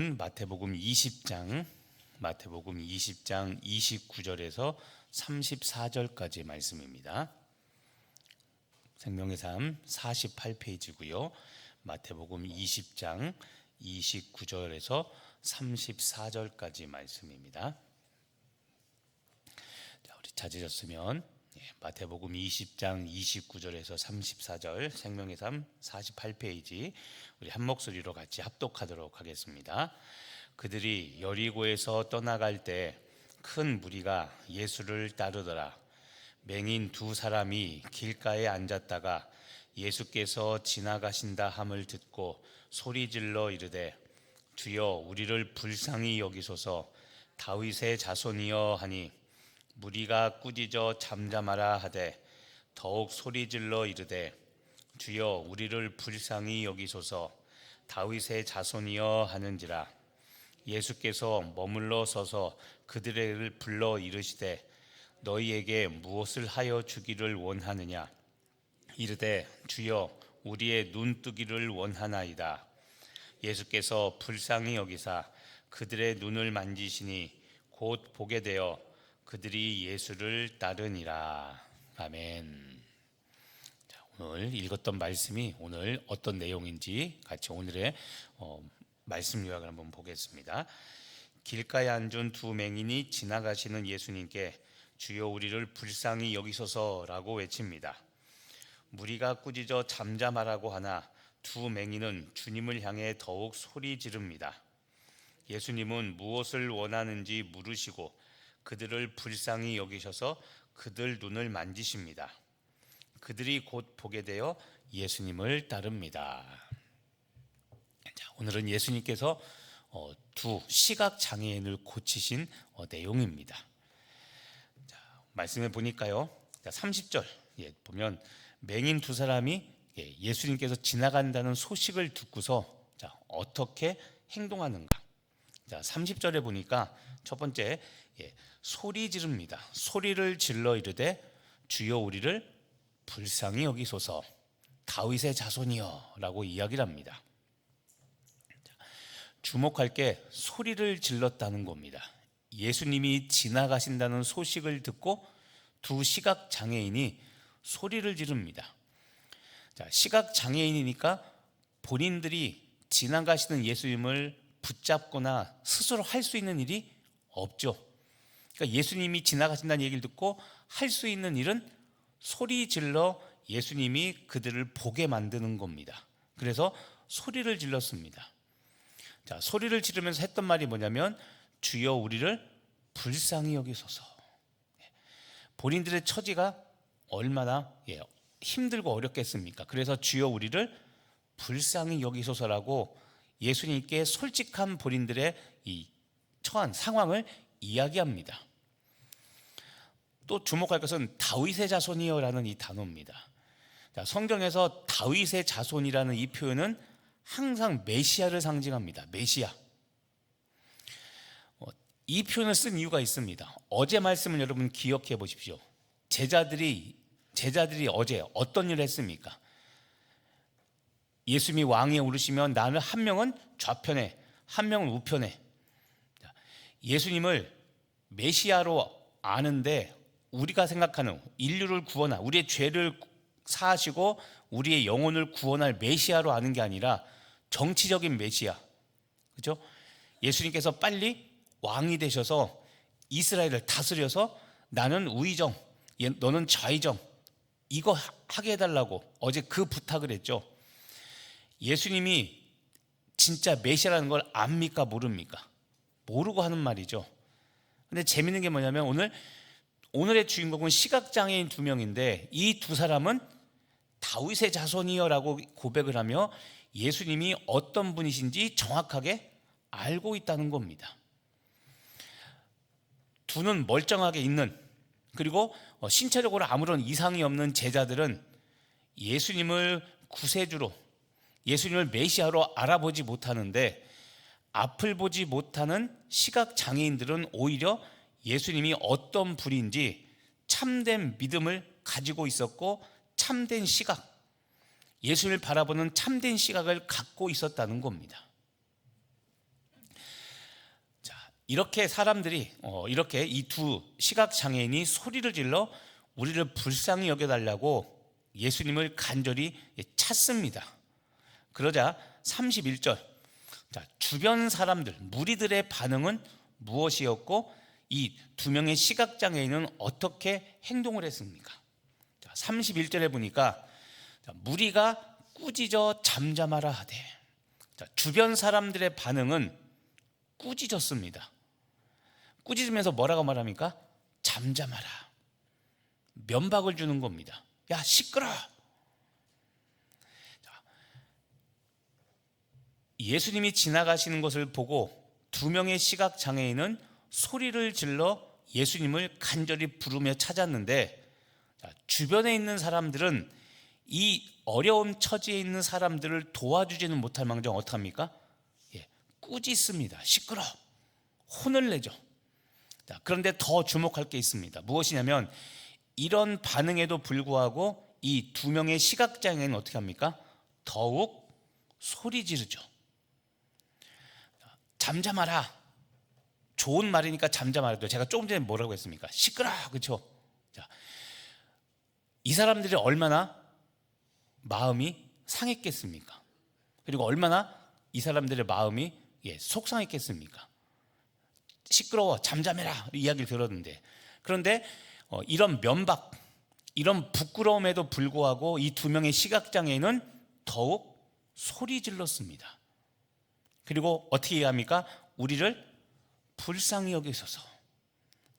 마태복음 20장 29절에서 34절까지 말씀입니다. 생명의 삶 48페이지고요. 마태복음 20장 29절에서 34절까지 말씀입니다. 자, 우리 찾으셨으면 마태복음 20장 29절에서 34절, 생명의 삶 48페이지 우리 한 목소리로 같이 합독하도록 하겠습니다. 그들이 여리고에서 떠나갈 때 큰 무리가 예수를 따르더라. 맹인 두 사람이 길가에 앉았다가 예수께서 지나가신다 함을 듣고 소리질러 이르되 주여 우리를 불쌍히 여기소서 다윗의 자손이여 하니 무리가 꾸짖어 잠잠하라 하되 더욱 소리질러 이르되 주여 우리를 불쌍히 여기소서 다윗의 자손이여 하는지라. 예수께서 머물러 서서 그들을 불러 이르시되 너희에게 무엇을 하여 주기를 원하느냐. 이르되 주여 우리의 눈뜨기를 원하나이다. 예수께서 불쌍히 여기사 그들의 눈을 만지시니 곧 보게 되어 그들이 예수를 따르니라. 아멘. 자, 오늘 읽었던 말씀이 오늘 어떤 내용인지 같이 오늘의 말씀 요약을 한번 보겠습니다. 길가에 앉은 두 맹인이 지나가시는 예수님께 주여 우리를 불쌍히 여기소서라고 외칩니다. 무리가 꾸짖어 잠잠하라고 하나 두 맹인은 주님을 향해 더욱 소리 지릅니다. 예수님은 무엇을 원하는지 물으시고 그들을 불쌍히 여기셔서 그들 눈을 만지십니다. 그들이 곧 보게 되어 예수님을 따릅니다. 자, 오늘은 예수님께서 두 시각 장애인을 고치신 내용입니다. 자, 말씀해 보니까요. 30절 보면 맹인 두 사람이 예수님께서 지나간다는 소식을 듣고서 어떻게 행동하는가. 자, 30절에 보니까 첫 번째 소리 지릅니다. 소리를 질러 이르되 주여 우리를 불쌍히 여기소서 다윗의 자손이여 라고 이야기를 합니다. 주목할 게 소리를 질렀다는 겁니다. 예수님이 지나가신다는 소식을 듣고 두 시각 장애인이 소리를 지릅니다. 자, 시각 장애인이니까 본인들이 지나가시는 예수님을 붙잡거나 스스로 할 수 있는 일이 없죠. 그러니까 예수님이 지나가신다는 얘기를 듣고 할 수 있는 일은 소리 질러 예수님이 그들을 보게 만드는 겁니다. 그래서 소리를 질렀습니다. 자, 소리를 지르면서 했던 말이 뭐냐면 주여 우리를 불쌍히 여기소서. 본인들의 처지가 얼마나 힘들고 어렵겠습니까? 그래서 주여 우리를 불쌍히 여기소서라고 예수님께 솔직한 본인들의 이 처한 상황을 이야기합니다. 또 주목할 것은 다윗의 자손이여라는 이 단어입니다. 자, 성경에서 다윗의 자손이라는 이 표현은 항상 메시아를 상징합니다. 메시아. 이 표현을 쓴 이유가 있습니다. 어제 말씀을 여러분 기억해 보십시오. 제자들이 어제 어떤 일을 했습니까? 예수님이 왕위에 오르시면 나는 한 명은 좌편에 한 명은 우편에. 예수님을 메시아로 아는데 우리가 생각하는 인류를 구원할, 우리의 죄를 사하시고 우리의 영혼을 구원할 메시아로 아는 게 아니라 정치적인 메시아. 그렇죠? 예수님께서 빨리 왕이 되셔서 이스라엘을 다스려서 나는 우의정, 너는 좌의정, 이거 하게 해달라고 어제 그 부탁을 했죠. 예수님이 진짜 메시아라는 걸 압니까 모릅니까? 모르고 하는 말이죠. 근데 재밌는 게 뭐냐면 오늘의 주인공은 시각장애인 두 명인데 이 두 사람은 다윗의 자손이여라고 고백을 하며 예수님이 어떤 분이신지 정확하게 알고 있다는 겁니다. 두는 멀쩡하게 있는, 그리고 신체적으로 아무런 이상이 없는 제자들은 예수님을 구세주로, 예수님을 메시아로 알아보지 못하는데 앞을 보지 못하는 시각 장애인들은 오히려 예수님이 어떤 분인지 참된 믿음을 가지고 있었고 참된 시각, 예수님을 바라보는 참된 시각을 갖고 있었다는 겁니다. 이렇게 사람들이 이렇게 이 두 시각 장애인이 소리를 질러 우리를 불쌍히 여겨달라고 예수님을 간절히 찾습니다. 그러자 31절, 자, 주변 사람들, 무리들의 반응은 무엇이었고 이 두 명의 시각 장애인은 어떻게 행동을 했습니까? 자, 31절에 보니까 무리가 꾸짖어 잠잠하라 하되, 자, 주변 사람들의 반응은 꾸짖었습니다. 꾸짖으면서 뭐라고 말합니까? 잠잠하라. 면박을 주는 겁니다. 야, 시끄러. 예수님이 지나가시는 것을 보고 두 명의 시각 장애인은 소리를 질러 예수님을 간절히 부르며 찾았는데, 주변에 있는 사람들은 이 어려운 처지에 있는 사람들을 도와주지는 못할 망정 어떡합니까? 꾸짖습니다. 시끄러. 혼을 내죠. 그런데 더 주목할 게 있습니다. 무엇이냐면 이런 반응에도 불구하고 이 두 명의 시각장애인은 어떻게 합니까? 더욱 소리 지르죠. 잠잠하라. 좋은 말이니까 잠잠하라. 제가 조금 전에 뭐라고 했습니까? 시끄러. 그렇죠? 자, 이 사람들이 얼마나 마음이 상했겠습니까? 그리고 얼마나 이 사람들의 마음이 속상했겠습니까? 시끄러워, 잠잠해라 이야기를 들었는데, 그런데 이런 면박, 이런 부끄러움에도 불구하고 이 두 명의 시각장애인은 더욱 소리 질렀습니다. 그리고 어떻게 얘기합니까? 우리를 불쌍히 여기소서,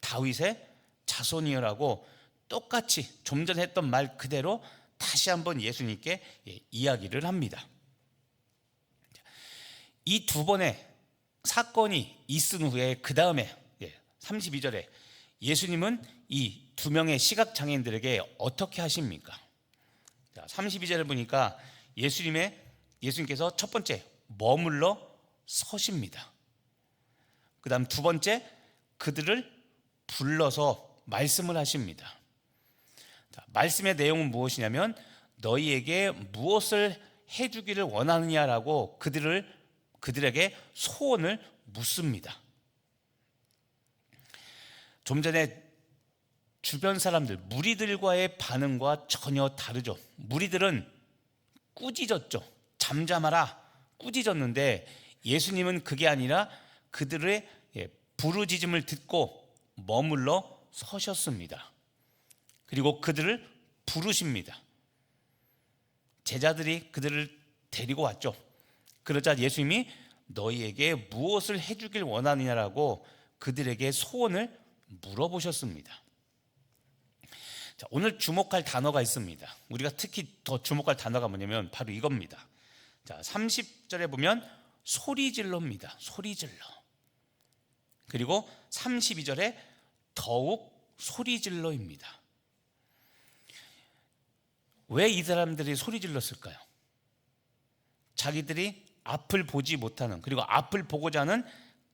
다윗의 자손이여라고 똑같이 좀 전에 했던 말 그대로 다시 한번 예수님께 이야기를 합니다. 이 두 번의 사건이 있은 후에 그 다음에 32절에 예수님은 이 두 명의 시각장애인들에게 어떻게 하십니까? 32절을 보니까 예수님께서 첫 번째 머물러 서십니다. 그 다음 두 번째 그들을 불러서 말씀을 하십니다. 말씀의 내용은 무엇이냐면 너희에게 무엇을 해주기를 원하느냐라고 그들에게 소원을 묻습니다. 좀 전에 주변 사람들, 무리들과의 반응과 전혀 다르죠. 무리들은 꾸짖었죠. 잠잠하라, 꾸짖었는데 예수님은 그게 아니라 그들의 부르짖음을 듣고 머물러 서셨습니다. 그리고 그들을 부르십니다. 제자들이 그들을 데리고 왔죠. 그러자 예수님이 너희에게 무엇을 해주길 원하느냐라고 그들에게 소원을 물어보셨습니다. 자, 오늘 주목할 단어가 있습니다. 우리가 특히 더 주목할 단어가 뭐냐면 바로 이겁니다. 자, 30절에 보면 소리 질러입니다. 소리 질러. 그리고 32절에 더욱 소리 질러입니다. 왜 이 사람들이 소리 질렀을까요? 자기들이 앞을 보지 못하는, 그리고 앞을 보고자 하는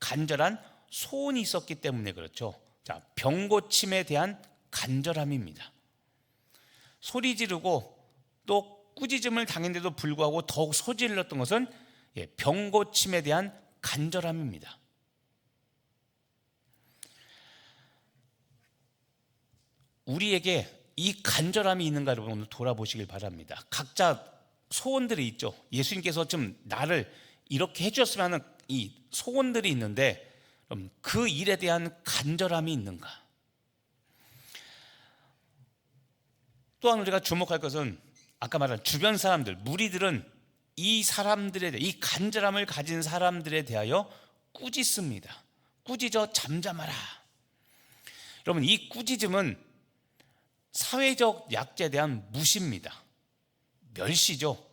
간절한 소원이 있었기 때문에 그렇죠. 자, 병고침에 대한 간절함입니다. 소리 지르고 또 꾸짖음을 당했는데도 불구하고 더욱 소리 질렀던 것은 병고침에 대한 간절함입니다. 우리에게 이 간절함이 있는가를 오늘 돌아보시길 바랍니다. 각자 소원들이 있죠. 예수님께서 좀 나를 이렇게 해주셨으면 하는 이 소원들이 있는데 그 일에 대한 간절함이 있는가? 또한 우리가 주목할 것은 아까 말한 주변 사람들, 무리들은 이 사람들에 대해, 이 간절함을 가진 사람들에 대하여 꾸짖습니다. 꾸짖어 잠잠하라. 여러분, 이 꾸짖음은 사회적 약자에 대한 무시입니다. 멸시죠.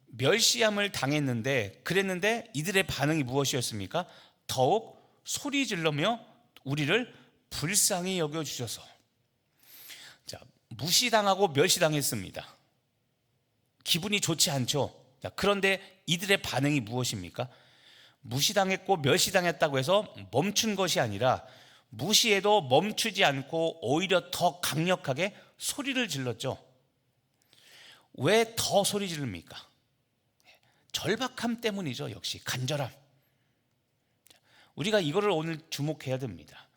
멸시함을 당했는데, 그랬는데 이들의 반응이 무엇이었습니까? 더욱 소리 질러며 우리를 불쌍히 여겨주셔서. 자, 무시당하고 멸시당했습니다. 기분이 좋지 않죠. 자, 그런데 이들의 반응이 무엇입니까? 무시당했고 멸시당했다고 해서 멈춘 것이 아니라 무시해도 멈추지 않고 오히려 더 강력하게 소리를 질렀죠. 왜 더 소리 지릅니까? 절박함 때문이죠. 역시 간절함. 우리가 이거를 오늘 주목해야 됩니다.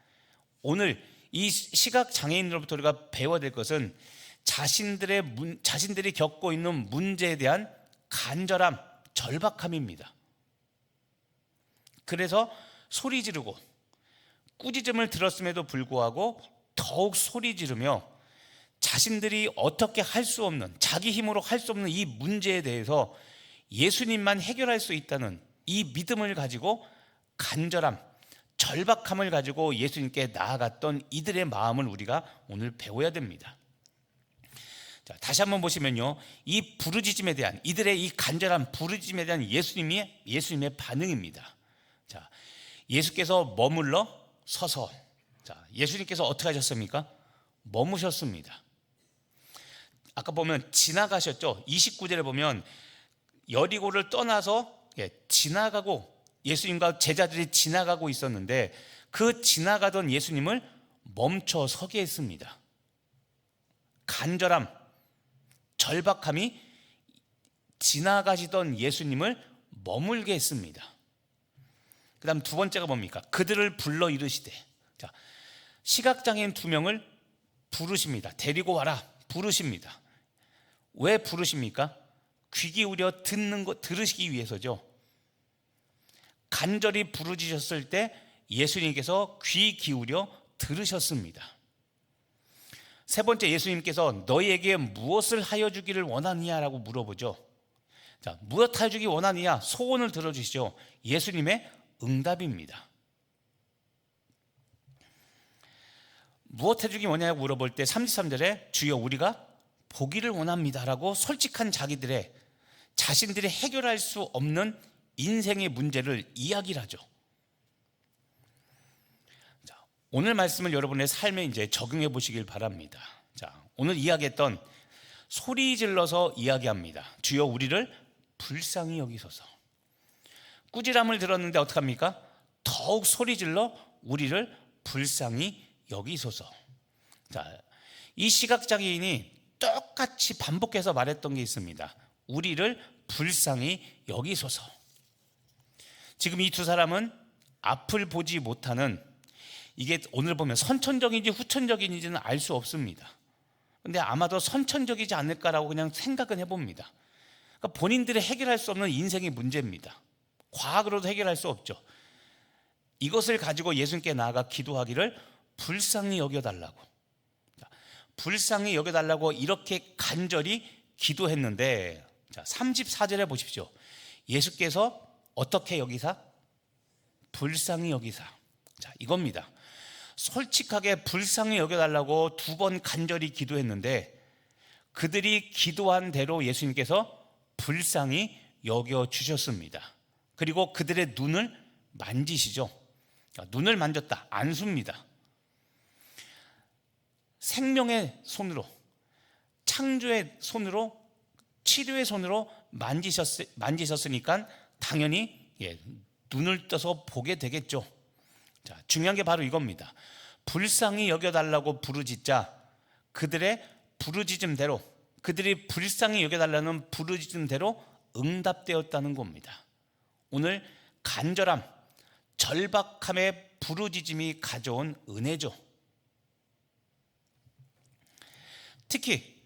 오늘 이 시각 장애인으로부터 우리가 배워야 될 것은 자신들이 겪고 있는 문제에 대한 간절함, 절박함입니다. 그래서 소리 지르고 꾸짖음을 들었음에도 불구하고 더욱 소리 지르며 자신들이 어떻게 할 수 없는, 자기 힘으로 할 수 없는 이 문제에 대해서 예수님만 해결할 수 있다는 이 믿음을 가지고 간절함, 절박함을 가지고 예수님께 나아갔던 이들의 마음을 우리가 오늘 배워야 됩니다. 자, 다시 한번 보시면요, 이 부르짖음에 대한, 이들의 이 간절한 부르짖음에 대한 예수님의 반응입니다. 자, 예수께서 머물러 서서, 자, 예수님께서 어떻게 하셨습니까? 머무셨습니다. 아까 보면 지나가셨죠. 29절에 보면 여리고를 떠나서 지나가고, 예수님과 제자들이 지나가고 있었는데 그 지나가던 예수님을 멈춰 서게 했습니다. 간절함, 절박함이 지나가시던 예수님을 머물게 했습니다. 그 다음 두 번째가 뭡니까? 그들을 불러 이르시되. 자, 시각장애인 2명을 부르십니다. 데리고 와라, 부르십니다. 왜 부르십니까? 귀 기울여 들으시기 위해서죠. 간절히 부르짖으셨을 때 예수님께서 귀 기울여 들으셨습니다. 세 번째, 예수님께서 너희에게 무엇을 하여 주기를 원하느냐라고 물어보죠. 자, 무엇 하여 주기 원하느냐? 소원을 들어주시죠. 예수님의 응답입니다. 무엇 해주기 원하냐고 물어볼 때 33절에 주여 우리가 보기를 원합니다라고 솔직한 자신들이 해결할 수 없는 인생의 문제를 이야기를 하죠. 자, 오늘 말씀을 여러분의 삶에 이제 적용해 보시길 바랍니다. 자, 오늘 이야기했던 소리 질러서 이야기합니다. 주여 우리를 불쌍히 여기소서. 꾸지람을 들었는데 어떡합니까? 더욱 소리 질러 우리를 불쌍히 여기소서. 자, 이 시각장애인이 똑같이 반복해서 말했던 게 있습니다. 우리를 불쌍히 여기소서. 지금 이 두 사람은 앞을 보지 못하는, 이게 오늘 보면 선천적인지 후천적인지는 알 수 없습니다. 근데 아마도 선천적이지 않을까라고 그냥 생각은 해봅니다. 그러니까 본인들이 해결할 수 없는 인생의 문제입니다. 과학으로도 해결할 수 없죠. 이것을 가지고 예수님께 나아가 기도하기를 불쌍히 여겨달라고, 불쌍히 여겨달라고 이렇게 간절히 기도했는데, 자, 34절에 보십시오. 예수께서 어떻게 여기사? 불쌍히 여기사. 자, 이겁니다. 솔직하게 불쌍히 여겨달라고 2번 간절히 기도했는데 그들이 기도한 대로 예수님께서 불쌍히 여겨주셨습니다. 그리고 그들의 눈을 만지시죠. 눈을 만졌다, 안수입니다. 생명의 손으로, 창조의 손으로, 치료의 손으로 만지셨으니까 당연히 눈을 떠서 보게 되겠죠. 자, 중요한 게 바로 이겁니다. 불쌍히 여겨달라고 부르짖자 그들의 부르짖음대로, 그들이 불쌍히 여겨달라는 부르짖음대로 응답되었다는 겁니다. 오늘 간절함, 절박함의 부르짖음이 가져온 은혜죠. 특히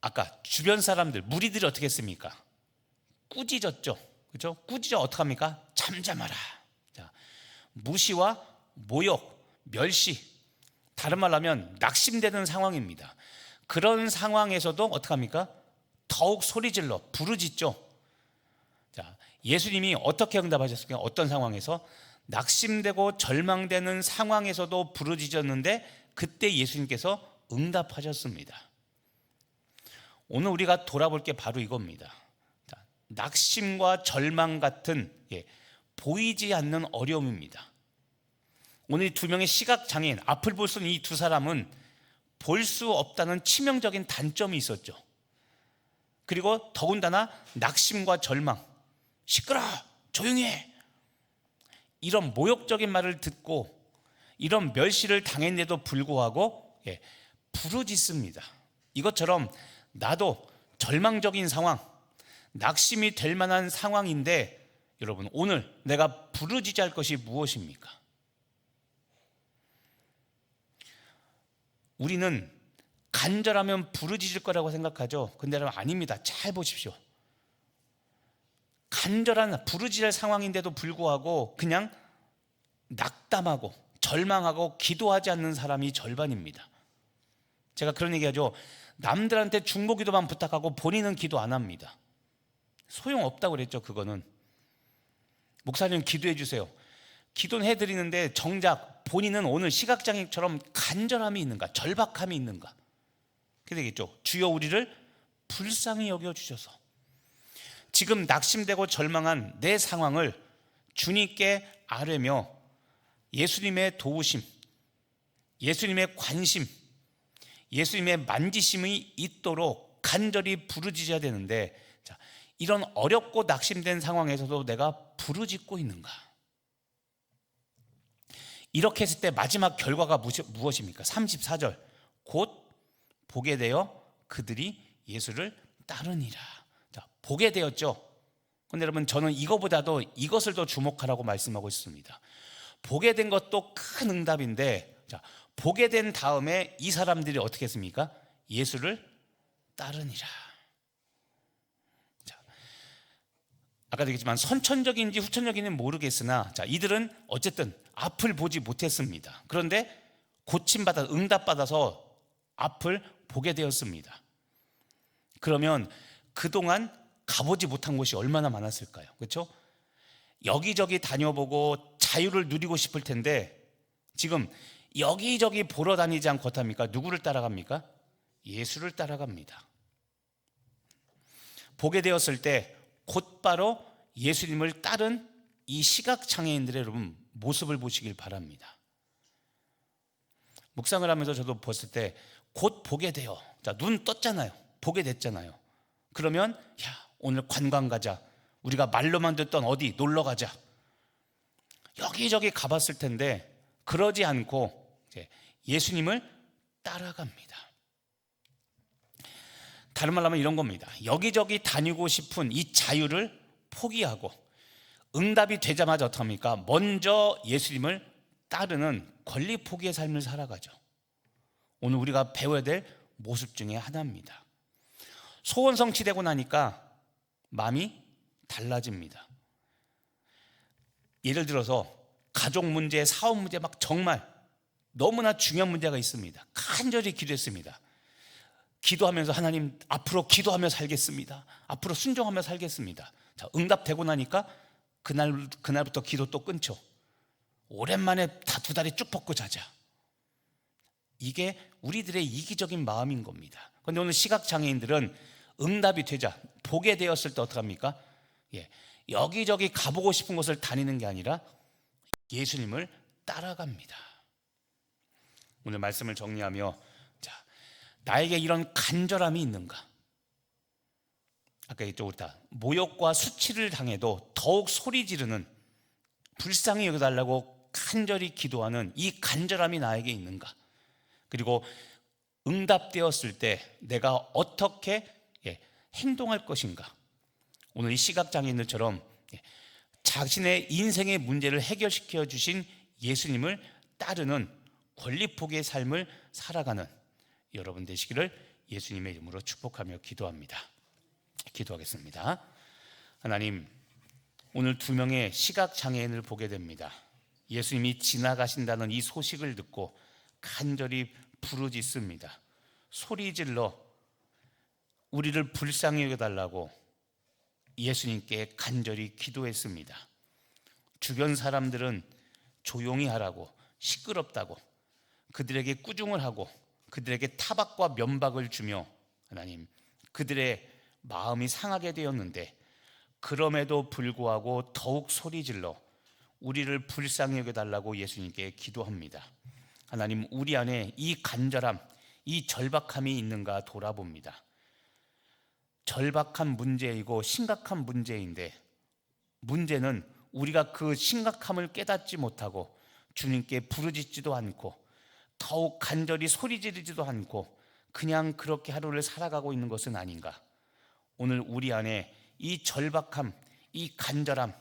아까 주변 사람들, 무리들이 어떻게 했습니까? 꾸짖었죠. 그렇죠? 꾸짖어 어떻게 합니까? 잠잠하라. 자, 무시와 모욕, 멸시, 다른 말로 하면 낙심되는 상황입니다. 그런 상황에서도 어떻게 합니까? 더욱 소리질러 부르짖죠. 자, 예수님이 어떻게 응답하셨습니까? 어떤 상황에서? 낙심되고 절망되는 상황에서도 부르짖었는데 그때 예수님께서 응답하셨습니다. 오늘 우리가 돌아볼 게 바로 이겁니다. 자, 낙심과 절망 같은 보이지 않는 어려움입니다. 오늘 이 2명의 시각장애인, 앞을 볼 수 있는 이 2 사람은 볼 수 없다는 치명적인 단점이 있었죠. 그리고 더군다나 낙심과 절망, 시끄러, 조용히 해, 이런 모욕적인 말을 듣고 이런 멸시를 당했는데도 불구하고 부르짖습니다. 이것처럼 나도 절망적인 상황, 낙심이 될 만한 상황인데 여러분, 오늘 내가 부르짖을 것이 무엇입니까? 우리는 간절하면 부르짖을 거라고 생각하죠. 근데 여러분, 아닙니다. 잘 보십시오. 간절한 부르짖을 상황인데도 불구하고 그냥 낙담하고 절망하고 기도하지 않는 사람이 절반입니다. 제가 그런 얘기하죠. 남들한테 중보기도만 부탁하고 본인은 기도 안 합니다. 소용없다고 그랬죠. 그거는 목사님 기도해 주세요. 기도는 해드리는데 정작 본인은 오늘 시각장애처럼 간절함이 있는가, 절박함이 있는가. 그렇게 되겠죠. 주여 우리를 불쌍히 여겨주셔서 지금 낙심되고 절망한 내 상황을 주님께 아뢰며 예수님의 도우심, 예수님의 관심, 예수님의 만지심이 있도록 간절히 부르짖어야 되는데, 자, 이런 어렵고 낙심된 상황에서도 내가 부르짖고 있는가? 이렇게 했을 때 마지막 결과가 무엇입니까? 34절, 곧 보게 되어 그들이 예수를 따르니라. 자, 보게 되었죠. 그런데 여러분, 저는 이거보다도 이것을 더 주목하라고 말씀하고 있습니다. 보게 된 것도 큰 응답인데, 자, 보게 된 다음에 이 사람들이 어떻게 했습니까? 예수를 따르니라. 자, 아까도 얘기했지만 선천적인지 후천적인지는 모르겠으나, 자, 이들은 어쨌든 앞을 보지 못했습니다. 그런데 고침받아 응답받아서 앞을 보게 되었습니다. 그러면 그동안 가보지 못한 곳이 얼마나 많았을까요? 그렇죠? 여기저기 다녀보고 자유를 누리고 싶을 텐데 지금 여기저기 보러 다니지 않고 어떡합니까? 누구를 따라갑니까? 예수를 따라갑니다. 보게 되었을 때 곧바로 예수님을 따른 이 시각장애인들의 여러분 모습을 보시길 바랍니다. 묵상을 하면서 저도 봤을 때 곧 보게 돼요. 자, 눈 떴잖아요. 보게 됐잖아요. 그러면 야, 오늘 관광 가자. 우리가 말로만 듣던 어디 놀러 가자. 여기저기 가봤을 텐데 그러지 않고 이제 예수님을 따라갑니다. 다른 말로 하면 이런 겁니다. 여기저기 다니고 싶은 이 자유를 포기하고 응답이 되자마자 어떡합니까? 먼저 예수님을 따르는 권리 포기의 삶을 살아가죠. 오늘 우리가 배워야 될 모습 중에 하나입니다. 소원 성취되고 나니까 마음이 달라집니다. 예를 들어서 가족 문제, 사업 문제 막 정말 너무나 중요한 문제가 있습니다. 간절히 기도했습니다. 기도하면서 하나님 앞으로 기도하며 살겠습니다. 앞으로 순종하며 살겠습니다. 자, 응답되고 나니까 그날부터 기도 또 끊죠. 오랜만에 다 두 다리 쭉 뻗고 자자. 이게 우리들의 이기적인 마음인 겁니다. 그런데 오늘 시각장애인들은 응답이 되자 보게 되었을 때 어떡합니까? 여기저기 가보고 싶은 곳을 다니는 게 아니라 예수님을 따라갑니다. 오늘 말씀을 정리하며, 자, 나에게 이런 간절함이 있는가? 아까 얘기했죠. 모욕과 수치를 당해도 더욱 소리 지르는, 불쌍히 여겨달라고 간절히 기도하는 이 간절함이 나에게 있는가? 그리고 응답되었을 때 내가 어떻게 행동할 것인가? 오늘 이 시각장애인들처럼 자신의 인생의 문제를 해결시켜 주신 예수님을 따르는 권리포기의 삶을 살아가는 여러분 되시기를 예수님의 이름으로 축복하며 기도합니다. 기도하겠습니다. 하나님, 오늘 두 명의 시각장애인을 보게 됩니다. 예수님이 지나가신다는 이 소식을 듣고 간절히 부르짖습니다. 소리질러 우리를 불쌍히 여겨달라고 예수님께 간절히 기도했습니다. 주변 사람들은 조용히 하라고, 시끄럽다고, 그들에게 꾸중을 하고 그들에게 타박과 면박을 주며 하나님, 그들의 마음이 상하게 되었는데 그럼에도 불구하고 더욱 소리질러 우리를 불쌍히 여겨달라고 예수님께 기도합니다. 하나님, 우리 안에 이 간절함, 이 절박함이 있는가 돌아봅니다. 절박한 문제이고 심각한 문제인데 문제는 우리가 그 심각함을 깨닫지 못하고 주님께 부르짖지도 않고 더욱 간절히 소리 지르지도 않고 그냥 그렇게 하루를 살아가고 있는 것은 아닌가? 오늘 우리 안에 이 절박함, 이 간절함,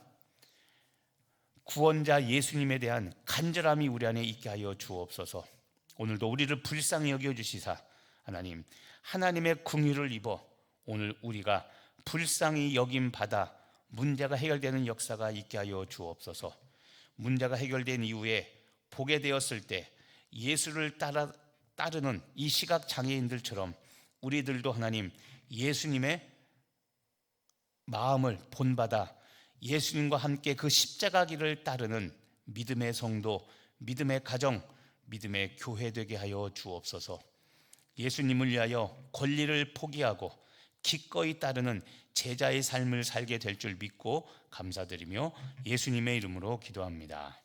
구원자 예수님에 대한 간절함이 우리 안에 있게 하여 주옵소서. 오늘도 우리를 불쌍히 여겨주시사 하나님, 하나님의 긍휼을 입어 오늘 우리가 불쌍히 여김 받아 문제가 해결되는 역사가 있게 하여 주옵소서. 문제가 해결된 이후에 보게 되었을 때 예수를 따르는 이 시각 장애인들처럼 우리들도 하나님 예수님의 마음을 본받아 예수님과 함께 그 십자가 길을 따르는 믿음의 성도, 믿음의 가정, 믿음의 교회 되게 하여 주옵소서. 예수님을 위하여 권리를 포기하고 기꺼이 따르는 제자의 삶을 살게 될 줄 믿고 감사드리며 예수님의 이름으로 기도합니다.